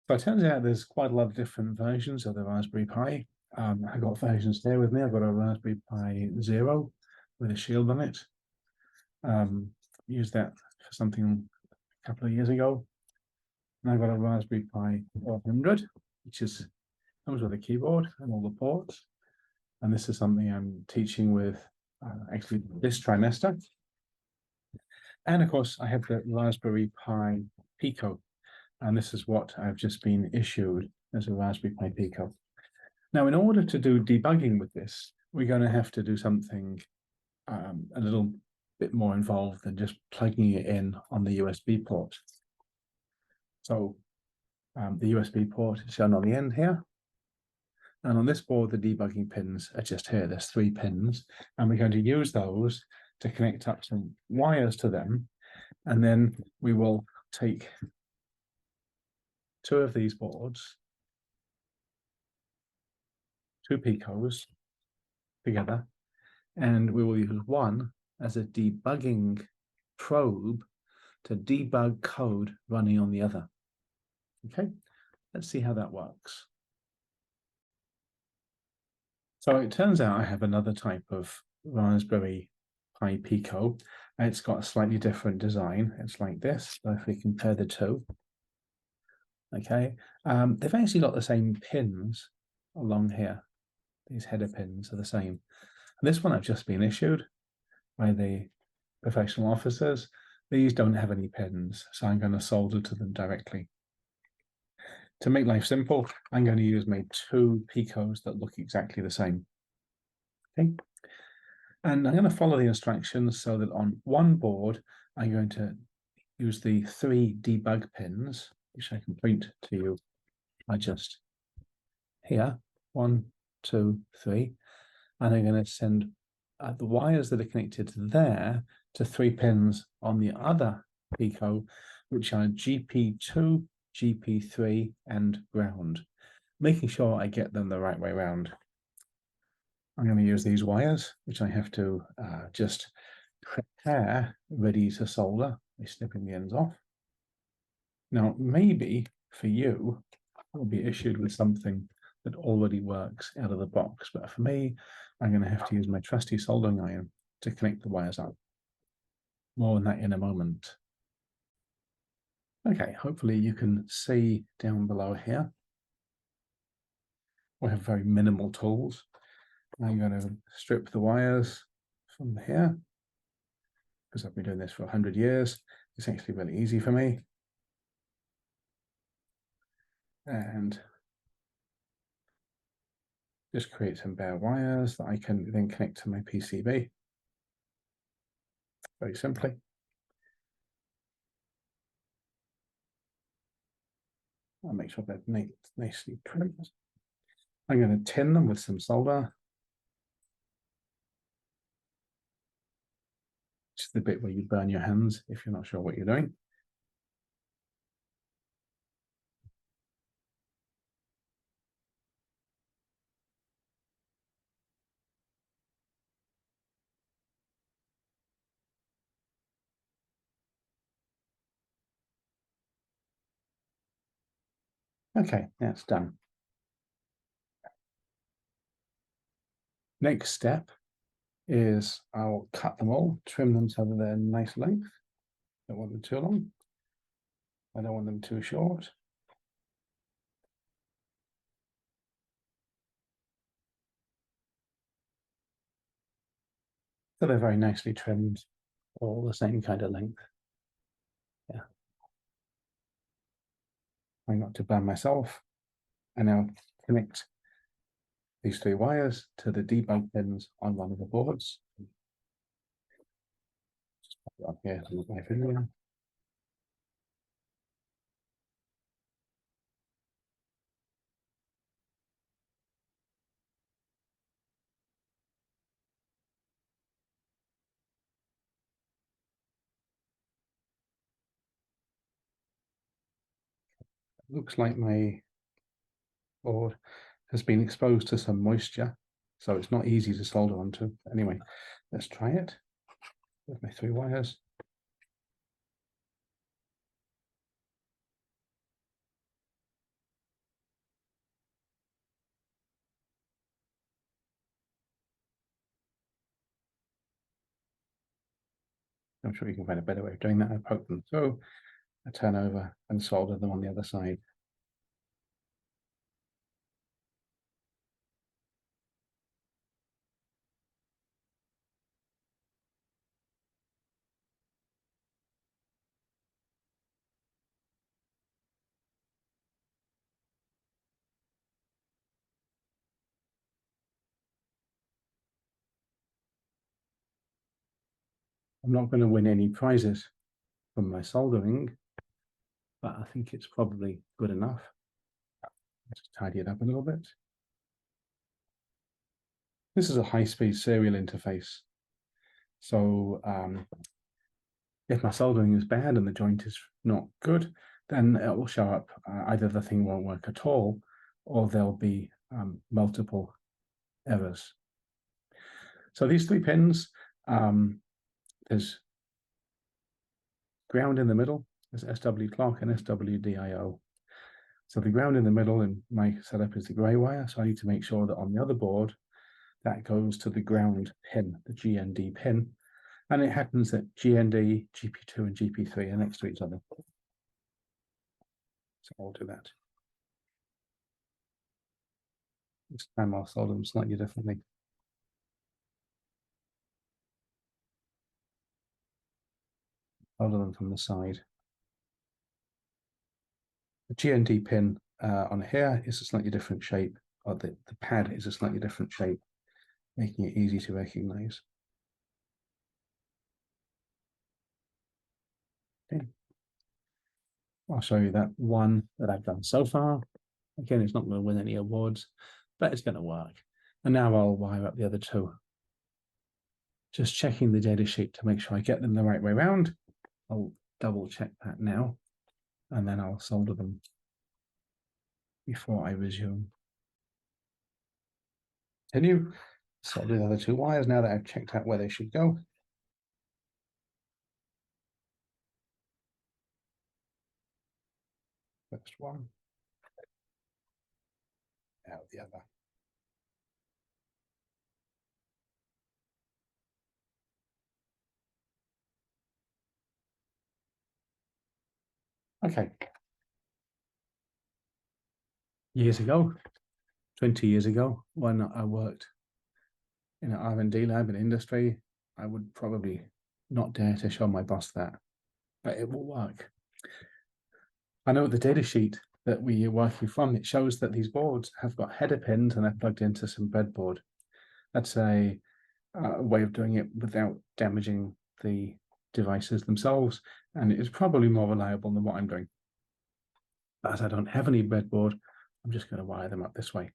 So it turns out there's quite a lot of different versions of the Raspberry Pi. I've got versions there with me. I've got a Raspberry Pi Zero with a shield on it. Used that for something a couple of years ago. And I've got a Raspberry Pi 400, which comes with a keyboard and all the ports. And this is something I'm teaching with actually this trimester. And of course, I have the Raspberry Pi Pico, and this is what I've just been issued as a Raspberry Pi Pico. Now, in order to do debugging with this, we're going to have to do something a little bit more involved than just plugging it in on the USB port. So the USB port is shown on the end here. And on this board, the debugging pins are just here. There's 3 pins, and we're going to use those to connect up some wires to them. And then we will take 2 of these boards, 2 Picos together, and we will use one as a debugging probe to debug code running on the other. Okay, let's see how that works. So it turns out I have another type of Raspberry Pi Pico. It's got a slightly different design. It's like this. So if we compare the two, okay, they've actually got the same pins along here. These header pins are the same. And this one I've just been issued by the professional officers. These don't have any pins, so I'm going to solder to them directly. To make life simple, I'm going to use my 2 Picos that look exactly the same. Okay, and I'm going to follow the instructions so that on one board, I'm going to use the 3 debug pins, which I can point to you. I just here, 1, 2, 3, and I'm going to send the wires that are connected there to 3 pins on the other Pico, which are GP2, GP3, and ground, making sure I get them the right way around. I'm going to use these wires, which I have to just prepare ready to solder by snipping the ends off. Now, maybe for you, will be issued with something that already works out of the box, but for me, I'm going to have to use my trusty soldering iron to connect the wires up. More on that in a moment. Okay, hopefully you can see down below here. We have very minimal tools. I'm going to strip the wires from here, because I've been doing this for 100 years. It's actually really easy for me. And just create some bare wires that I can then connect to my PCB. Very simply. I'll make sure they're nicely trimmed. I'm going to tin them with some solder. Which is the bit where you burn your hands if you're not sure what you're doing. Okay, that's done. Next step is I'll cut them all, trim them so that they're nice length. Don't want them too long. I don't want them too short. So they're very nicely trimmed, all the same kind of length. Yeah. Trying not to burn myself. And now connect these 3 wires to the debug pins on one of the boards. Just pop it up here with my finger. Looks like my board has been exposed to some moisture, so it's not easy to solder onto. Anyway, let's try it with my 3 wires. I'm sure you can find a better way of doing that. I poke them through, I turn over and solder them on the other side. I'm not going to win any prizes from my soldering, but I think it's probably good enough. Let's tidy it up a little bit. This is a high-speed serial interface. So if my soldering is bad and the joint is not good, then it will show up either the thing won't work at all, or there'll be multiple errors. So these 3 pins, there's ground in the middle, there's SW clock and SWDIO. So the ground in the middle in my setup is the grey wire, so I need to make sure that on the other board, that goes to the ground pin, the GND pin. And it happens that GND, GP2 and GP3 are next to each other. So I'll do that. This time I'll solder them slightly differently. Solder them from the side. The GND pin on here is a slightly different shape, or the pad is a slightly different shape, making it easy to recognize. Okay. I'll show you that one that I've done so far. Again, it's not going to win any awards, but it's going to work. And now I'll wire up the other 2. Just checking the data sheet to make sure I get them the right way around. I'll double check that now, and then I'll solder them before I resume. Continue. Solder the other 2 wires now that I've checked out where they should go. First one. Now the other. Okay. Years ago, 20 years ago, when I worked in an R&D lab in industry, I would probably not dare to show my boss that, but it will work. I know the data sheet that we are working from, it shows that these boards have got header pins and they're plugged into some breadboard. That's a way of doing it without damaging the devices themselves, and it is probably more reliable than what I'm doing. But as I don't have any breadboard, I'm just going to wire them up this way.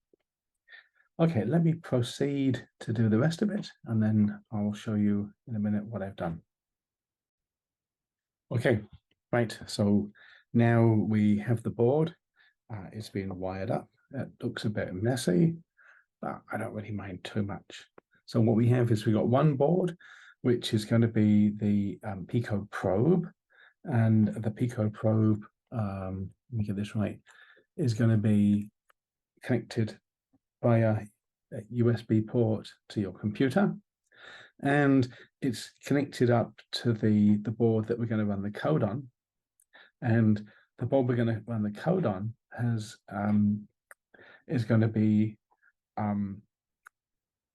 Okay, let me proceed to do the rest of it, and then I'll show you in a minute what I've done. Okay, right, so now we have the board. It's been wired up. It looks a bit messy, but I don't really mind too much. So what we have is we've got one board, which is going to be the picoprobe, and the picoprobe, let me get this right, is going to be connected via a USB port to your computer, and it's connected up to the board that we're going to run the code on. And the board we're going to run the code on has is going to be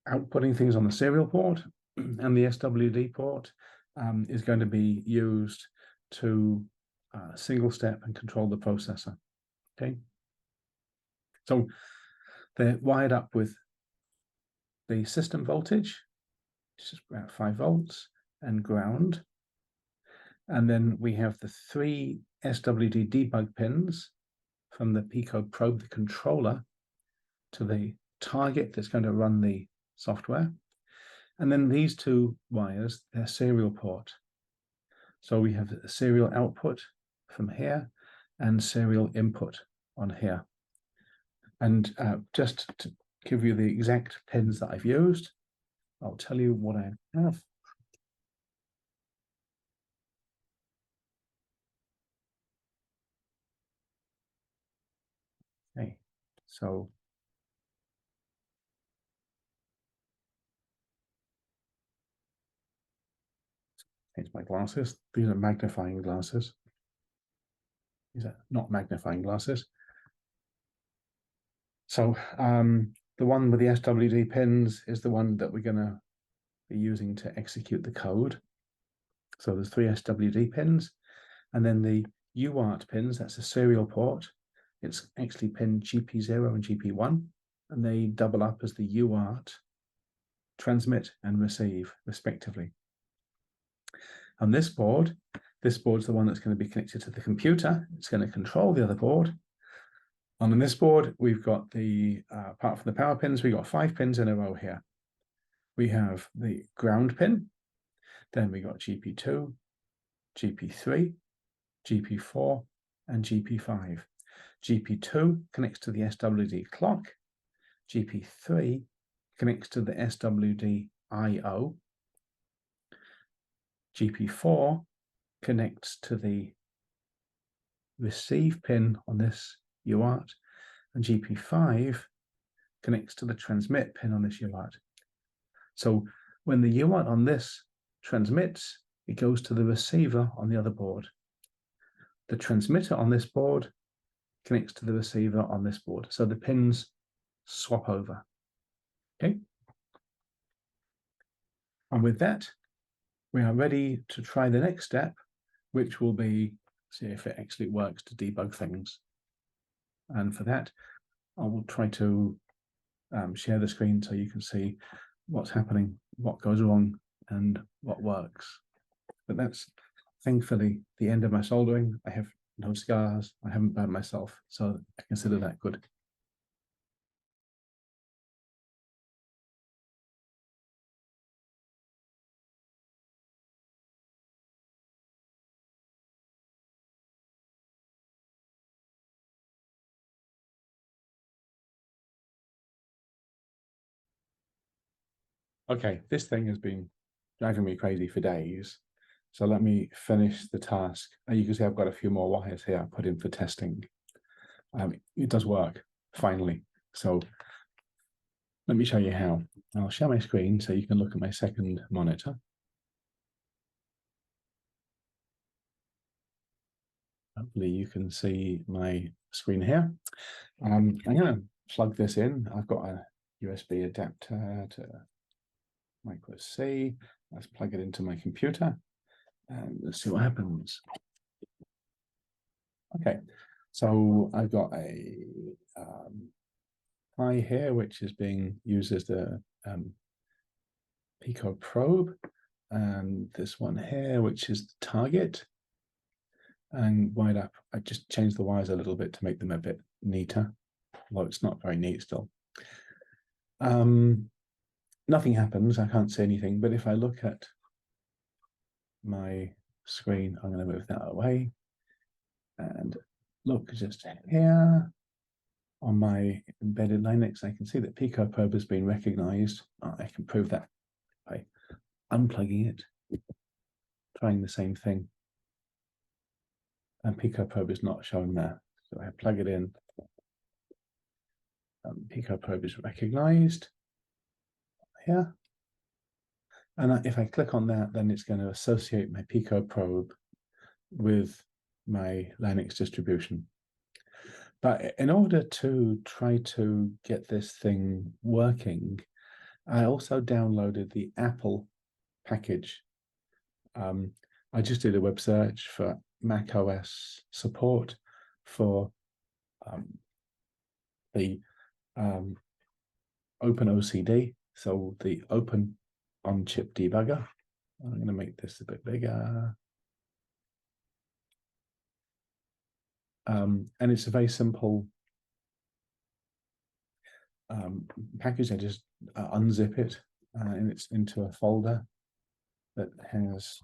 outputting things on the serial port, and the SWD port is going to be used to single step and control the processor. Okay, so they're wired up with the system voltage, which is about 5 volts, and ground. And then we have the 3 SWD debug pins from the picoprobe, the controller, to the target that's going to run the software. And then these 2 wires, they're serial port. So we have a serial output from here and serial input on here. And just to give you the exact pins that I've used, I'll tell you what I have. Okay, so Change my glasses. These are magnifying glasses. These are not magnifying glasses. So the one with the SWD pins is the one that we're going to be using to execute the code. So there's 3 SWD pins, and then the UART pins, that's a serial port. It's actually pin GP0 and GP1, and they double up as the UART transmit and receive, respectively. On this board's the one that's going to be connected to the computer. It's going to control the other board. And on this board, we've got the, apart from the power pins, we've got 5 pins in a row here. We have the ground pin, then we got GP2, GP3, GP4, and GP5. GP2 connects to the SWD clock. GP3 connects to the SWD I/O. GP4 connects to the receive pin on this UART, and GP5 connects to the transmit pin on this UART. So when the UART on this transmits, it goes to the receiver on the other board. The transmitter on this board connects to the receiver on this board. So the pins swap over. Okay. And with that, we are ready to try the next step, which will be see if it actually works to debug things. And for that, I will try to share the screen so you can see what's happening, what goes wrong, and what works. But that's thankfully the end of my soldering. I have no scars. I haven't burned myself, so I consider that good. Okay, this thing has been driving me crazy for days. So let me finish the task. You can see I've got a few more wires here I put in for testing. It does work, finally. So let me show you how. I'll share my screen so you can look at my second monitor. Hopefully you can see my screen here. I'm going to plug this in. I've got a USB adapter to micro C. Let's plug it into my computer and let's see what happens. Okay, so I've got a Pi here, which is being used as the picoprobe, and this one here, which is the target. And wired up, I just changed the wires a little bit to make them a bit neater, although it's not very neat still. Nothing happens, I can't see anything, but if I look at my screen, I'm going to move that away and look just here on my embedded Linux. I can see that picoprobe has been recognized. I can prove that by unplugging it, trying the same thing, and picoprobe is not shown there. So I plug it in. Picoprobe is recognized here. And if I click on that, then it's going to associate my picoprobe with my Linux distribution. But in order to try to get this thing working, I also downloaded the Apple package. I just did a web search for Mac OS support for the OpenOCD, so the Open on-chip debugger. I'm going to make this a bit bigger. And it's a very simple package. I just unzip it and it's into a folder that has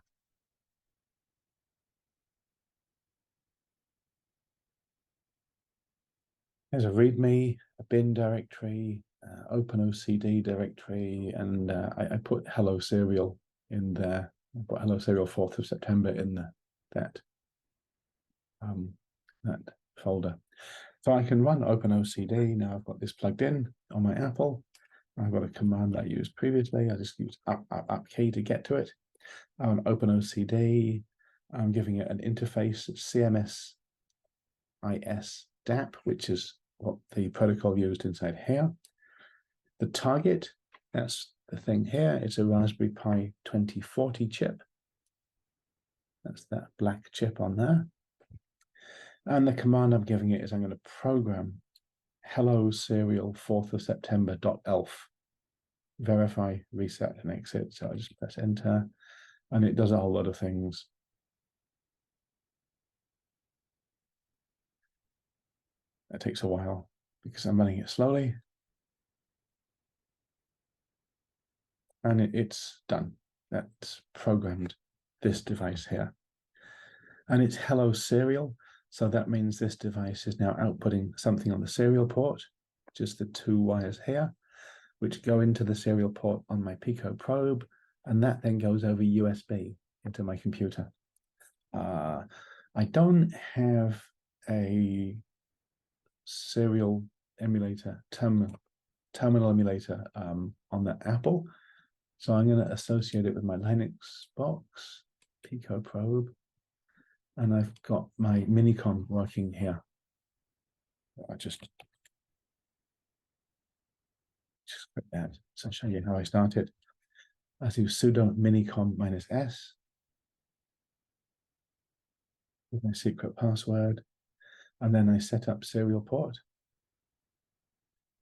a README, a bin directory, OpenOCD directory, and I put Hello Serial in there. I put Hello Serial 4th of September in that folder. So I can run OpenOCD. Now I've got this plugged in on my Apple. I've got a command that I used previously. I just used up key to get to it. OpenOCD. I'm giving it an interface, CMS IS DAP, which is what the protocol used inside here. The target, that's the thing here. It's a Raspberry Pi 2040 chip. That's that black chip on there. And the command I'm giving it is I'm going to program hello serial 4th of September.elf. Verify, reset, and exit. So I just press enter, and it does a whole lot of things. That takes a while because I'm running it slowly. And it's done. That's programmed this device here. And it's hello serial. So that means this device is now outputting something on the serial port, just the 2 wires here, which go into the serial port on my picoprobe. And that then goes over USB into my computer. I don't have a serial emulator, terminal emulator on the Apple. So I'm going to associate it with my Linux box, picoprobe, and I've got my Minicom working here. I just put that. So I'll show you how I started. I do sudo minicom -s with my secret password, and then I set up serial port.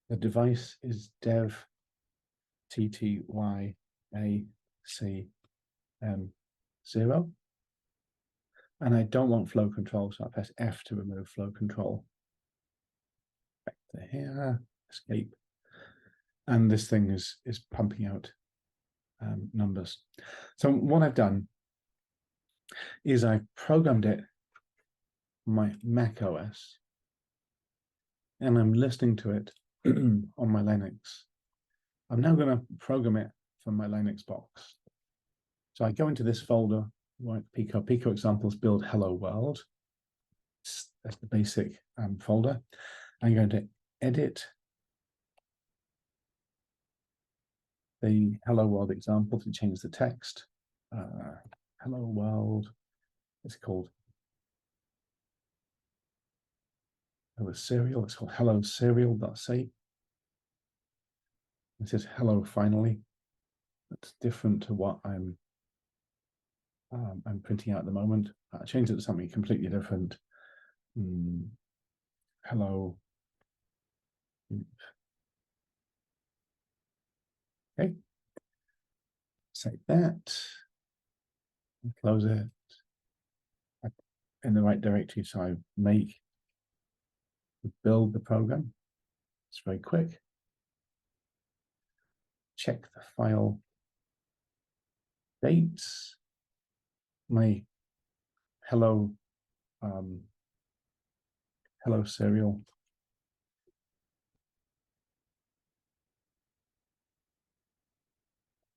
The device is dev TTYAC0. And I don't want flow control, so I press F to remove flow control. Back to here, escape. And this thing is pumping out numbers. So what I've done is I programmed it on my Mac OS, and I'm listening to it on my Linux. I'm now going to program it from my Linux box. So I go into this folder, right, Pico examples build hello world. That's the basic folder. I'm going to edit the hello world example to change the text. Hello world, it's called hello serial. It's called hello serial.c. It says hello finally. That's different to what I'm printing out at the moment. I changed it to something completely different. Hello. Okay. Save that. Close it. In the right directory, so I build the program. It's very quick. Check the file dates. My hello hello serial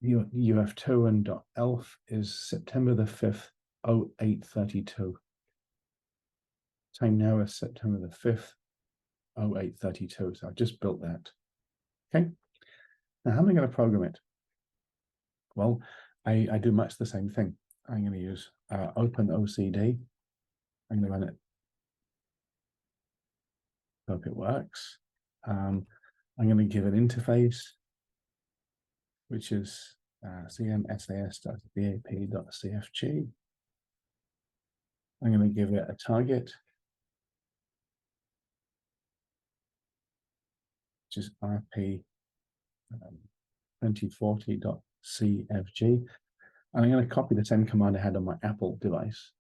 UF2 and .elf is September the 5th, 0832. Time now is September the 5th, 0832. So I've just built that. Okay. Now, how am I going to program it? Well, I do much the same thing. I'm going to use OpenOCD. I'm going to run it. Hope it works. I'm going to give an interface, which is cmsas.bap.cfg. I'm going to give it a target, which is rp 2040.cfg. And I'm going to copy the same command I had on my Apple device.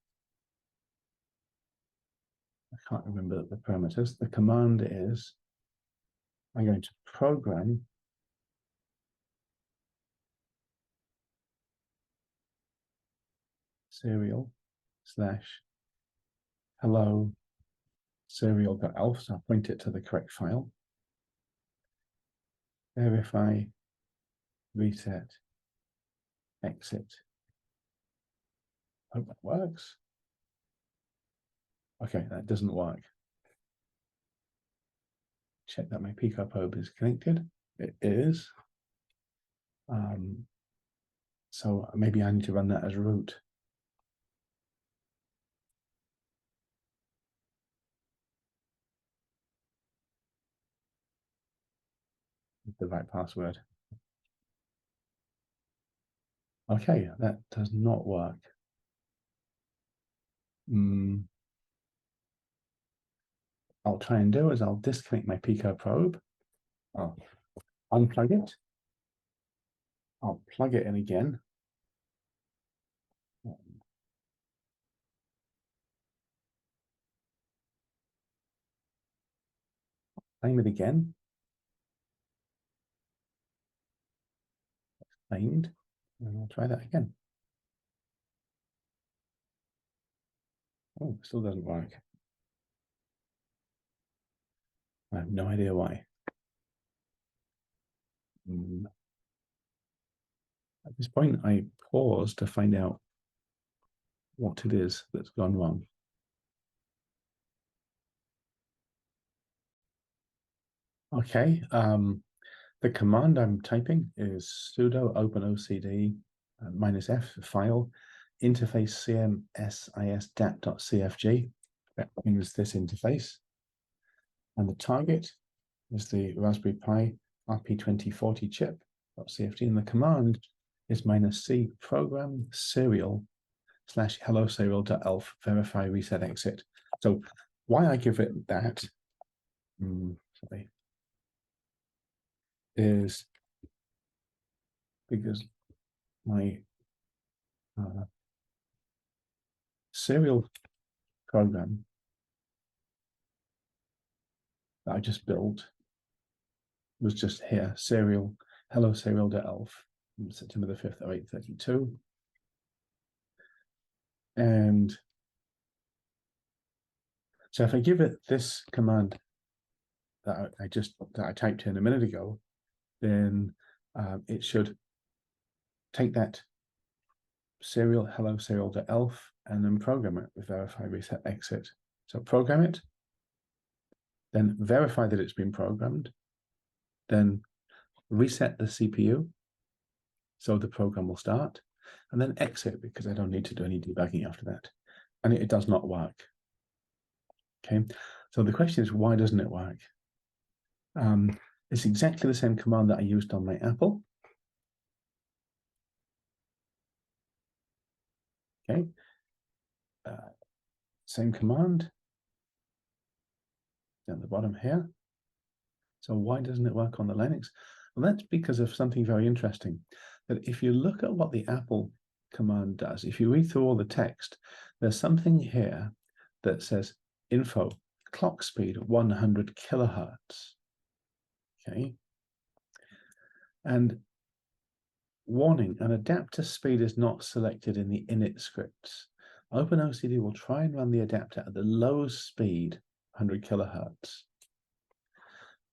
I can't remember the parameters. The command is, I'm going to program serial / hello serial.elf. So I'll point it to the correct file. Verify, reset, exit. Hope that works. Okay, that doesn't work. Check that my picoprobe is connected. It is. So maybe I need to run that as root. The right password. Okay, that does not work. I'll try and do is I'll disconnect my picoprobe. I'll unplug it. I'll plug it in again. Name it again. Named. And I'll try that again. Oh, still doesn't work. I have no idea why. At this point, I pause to find out what it is that's gone wrong. Okay, the command I'm typing is sudo openocd -f file interface cmsis.dat.cfg. That means this interface. And the target is the Raspberry Pi RP2040 chip.cfg. And the command is -c program serial /hello serial.elf verify reset exit. So why I give it that is because my serial program that I just built was just here, serial, hello serial.elf, September the 5th, 0832. And so if I give it this command that I typed in a minute ago, then it should take that serial hello serial.elf and then program it with verify reset exit. So program it, then verify that it's been programmed, then reset the CPU so the program will start, and then exit because I don't need to do any debugging after that. And it does not work. Okay, so the question is, why doesn't it work? It's exactly the same command that I used on my Apple. Okay, same command down the bottom here. So why doesn't it work on the Linux? Well, that's because of something very interesting. That if you look at what the Apple command does, if you read through all the text, there's something here that says info, clock speed 100 kilohertz. Okay. And warning, an adapter speed is not selected in the init scripts. OpenOCD will try and run the adapter at the lowest speed, 100 kilohertz.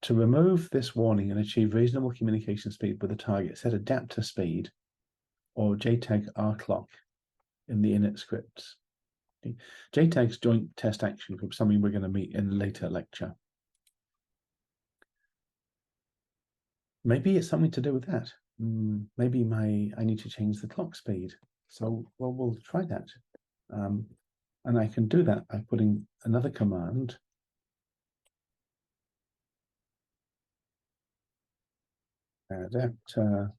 To remove this warning and achieve reasonable communication speed with the target, set adapter speed or JTAG rclock in the init scripts. Okay. JTAG's joint test action group, something we're going to meet in a later lecture. Maybe it's something to do with that. Maybe I need to change the clock speed. So, well, we'll try that. And I can do that by putting another command. Adapter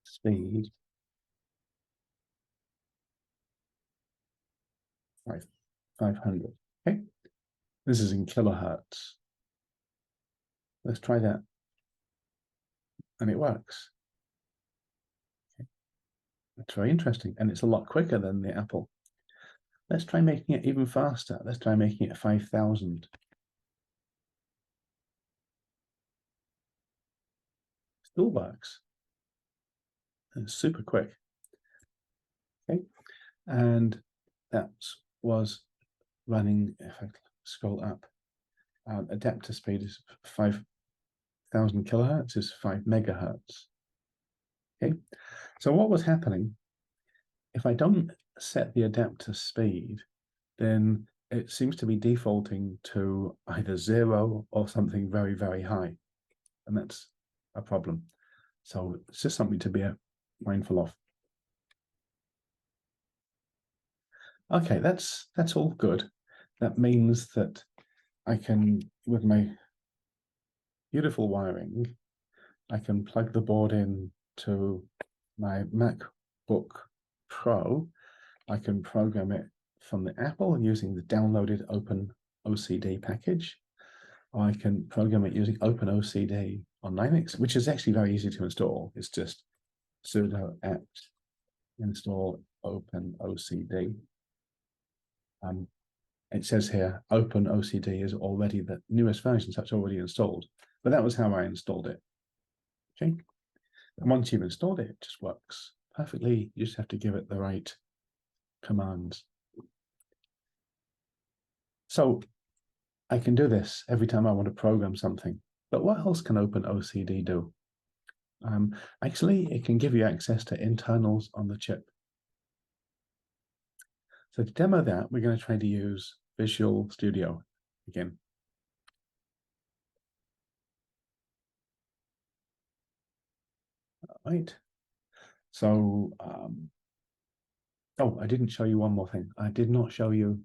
speed 500. Okay, this is in kilohertz. Let's try that, and it works. Okay. That's very interesting, and it's a lot quicker than the Apple. Let's try making it even faster. Let's try making it 5,000. Still works. It's super quick. Okay, and that was running. If I scroll up, adapter speed is 5,000 kilohertz is 5 megahertz. Okay, so what was happening? If I don't set the adapter speed, then it seems to be defaulting to either 0 or something very, very high. And that's a problem. So it's just something to be mindful of. Okay, that's all good. That means that I can, with my beautiful wiring, I can plug the board in to my MacBook Pro. I can program it from the Apple using the downloaded Open OCD package. I can program it using Open OCD on Linux, which is actually very easy to install. It's just sudo apt install Open OCD. It says here Open OCD is already the newest version, so it's already installed. But that was how I installed it. Okay. And once you've installed it, it just works perfectly. You just have to give it the right commands. So I can do this every time I want to program something. But what else can OpenOCD do? Actually, it can give you access to internals on the chip. So to demo that, we're going to try to use Visual Studio again. All right. So, oh, I didn't show you one more thing. I did not show you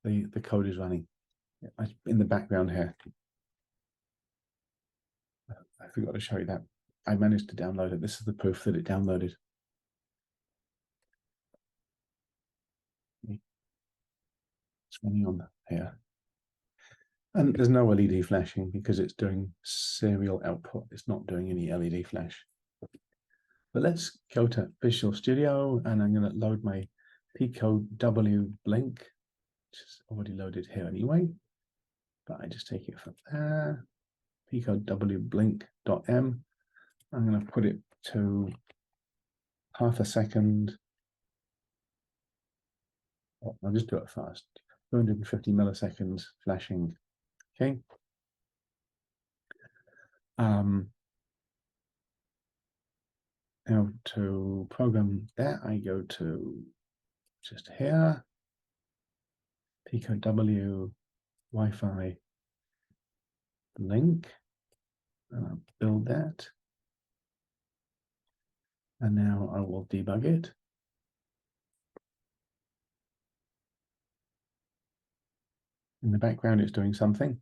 the code is running in the background here. I forgot to show you that. I managed to download it. This is the proof that it downloaded. It's running on here. And there's no LED flashing because it's doing serial output. It's not doing any LED flash. But let's go to Visual Studio and I'm going to load my picoW blink, which is already loaded here anyway. But I just take it from there, picoW blink.m. I'm going to put it to half a second. Oh, I'll just do it fast. 250 milliseconds flashing. Okay. Now to program that, I go to just here, picoW Wi-Fi link, and I'll build that. And now I will debug it. In the background, it's doing something.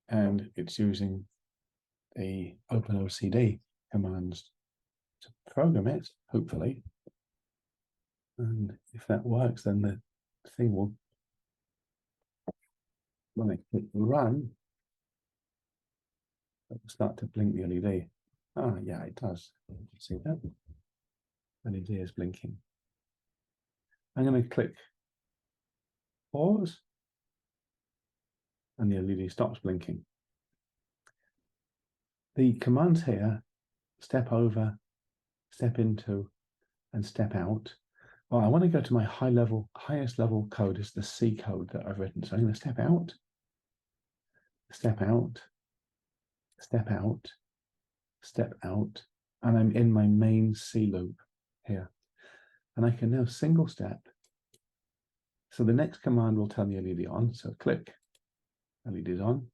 And it's using the OpenOCD commands to program it, hopefully. And if that works, then the thing will, when I click run, it will start to blink the LED. Ah, yeah, it does. See that? LED is blinking. I'm going to click pause, and the LED stops blinking. The commands here, step over, step into, and step out. Well, I want to go to my highest level code is the C code that I've written. So I'm going to step out, step out, step out, step out, and I'm in my main C loop here. And I can now single step. So the next command will turn the LED on. So click, LED is on.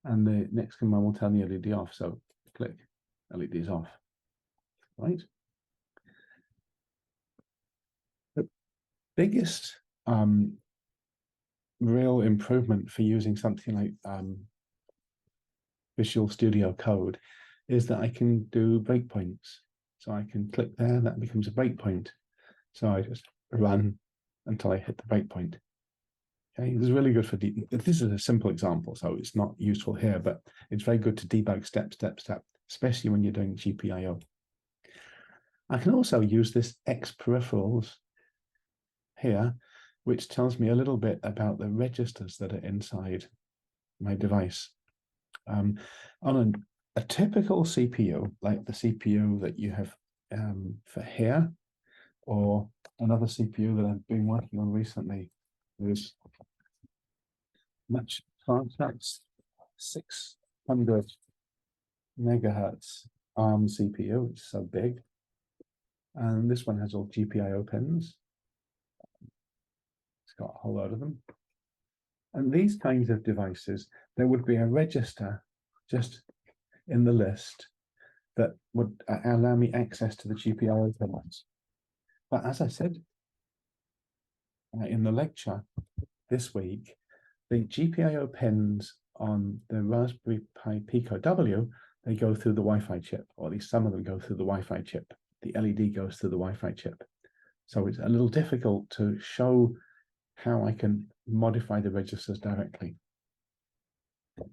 And the next command will turn the LED off. So click, LED is off. Right? The biggest real improvement for using something like Visual Studio Code is that I can do breakpoints. So I can click there, that becomes a breakpoint. So I just run until I hit the breakpoint. Okay, this is really good for this is a simple example, so it's not useful here, but it's very good to debug step, step, step, especially when you're doing GPIO. I can also use this X peripherals here, which tells me a little bit about the registers that are inside my device. On a typical CPU, like the CPU that you have for here, or another CPU that I've been working on recently, is much faster, 600 megahertz ARM CPU, it's so big. And this one has all GPIO pins. It's got a whole load of them. And these kinds of devices, there would be a register just in the list that would allow me access to the GPIO pins. But as I said in the lecture this week, the GPIO pins on the Raspberry Pi Pico W, they go through the Wi-Fi chip, or at least some of them go through the Wi-Fi chip. The LED goes through the Wi-Fi chip. So it's a little difficult to show how I can modify the registers directly.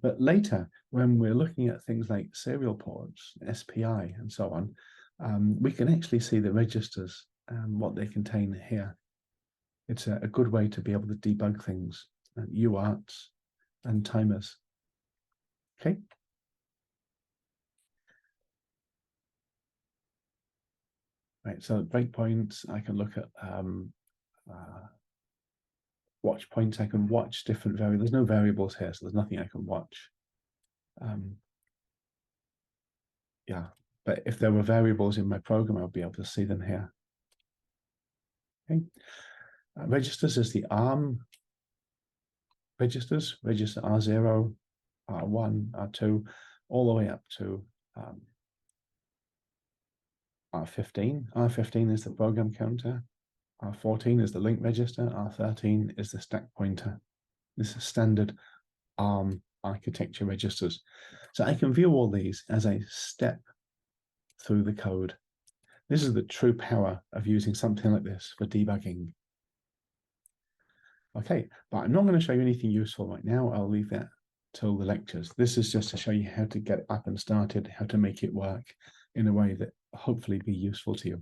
But later, when we're looking at things like serial ports, SPI, and so on, we can actually see the registers and what they contain here. It's a good way to be able to debug things, UARTs and timers. Okay. Right, so breakpoints, I can look at watch points. I can watch different variables. There's no variables here, so there's nothing I can watch. Yeah, but if there were variables in my program, I would be able to see them here. Okay. Registers is the ARM registers, register R0, R1, R2, all the way up to R15. R15 is the program counter. R14 is the link register. R13 is the stack pointer. This is standard ARM architecture registers. So I can view all these as I step through the code. This is the true power of using something like this for debugging. Okay, but I'm not going to show you anything useful right now. I'll leave that till the lectures. This is just to show you how to get it up and started, how to make it work in a way that hopefully be useful to you.